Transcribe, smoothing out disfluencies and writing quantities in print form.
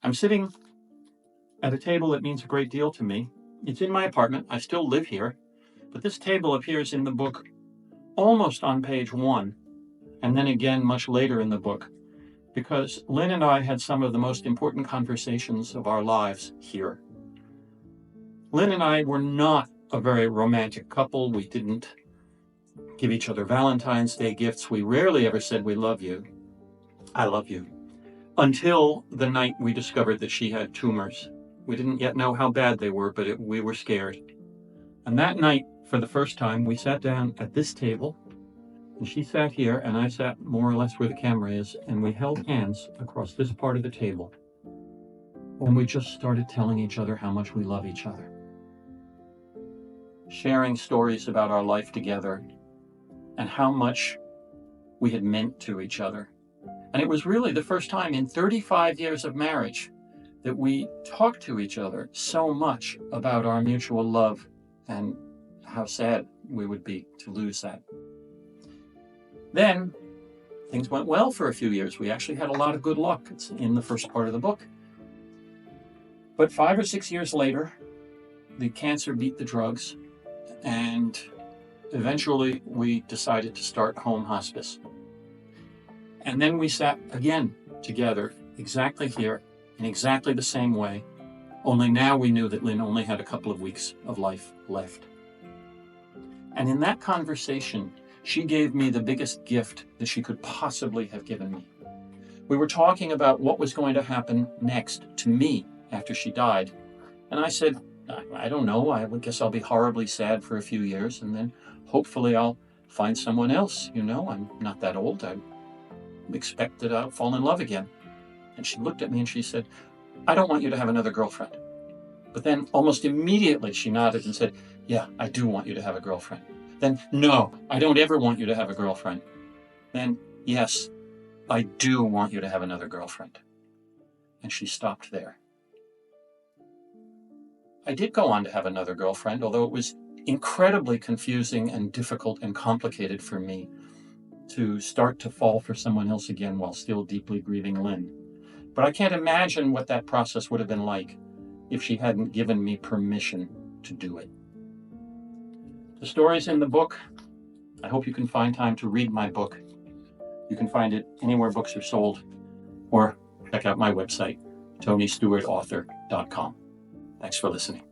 I'm sitting at a table that means a great deal to me. It's in my apartment. I still live here, but this table appears in the book almost on page 1, and then again much later in the book, because Lynn and I had some of the most important conversations of our lives here. Lynn and I were not a very romantic couple. We didn't give each other Valentine's Day gifts. We rarely ever said, "We love you. I love you." Until the night we discovered that she had tumors. We didn't yet know how bad they were, but we were scared. And that night, for the first time, we sat down at this table, and she sat here, and I sat more or less where the camera is, and we held hands across this part of the table. And we just started telling each other how much we love each other. Sharing stories about our life together and how much we had meant to each other. And it was really the first time in 35 years of marriage that we talked to each other so much about our mutual love and how sad we would be to lose that. Then things went well for a few years. We actually had a lot of good luck. It's in the first part of the book. But 5 or 6 years later, the cancer beat the drugs, and eventually we decided to start home hospice. And then we sat again together, exactly here, in exactly the same way, only now we knew that Lynn only had a couple of weeks of life left. And in that conversation, she gave me the biggest gift that she could possibly have given me. We were talking about what was going to happen next to me after she died. And I said, I don't know, I guess I'll be horribly sad for a few years, and then hopefully I'll find someone else. I'm not that old. I expect that I'll fall in love again. And she looked at me and she said, I don't want you to have another girlfriend. But then almost immediately she nodded and said, yeah, I do want you to have a girlfriend. Then, no, I don't ever want you to have a girlfriend. Then, yes, I do want you to have another girlfriend. And she stopped there. I did go on to have another girlfriend, although it was incredibly confusing and difficult and complicated for me to start to fall for someone else again while still deeply grieving Lynn. But I can't imagine what that process would have been like if she hadn't given me permission to do it. The story's in the book. I hope you can find time to read my book. You can find it anywhere books are sold, or check out my website, TonyStewartAuthor.com. Thanks for listening.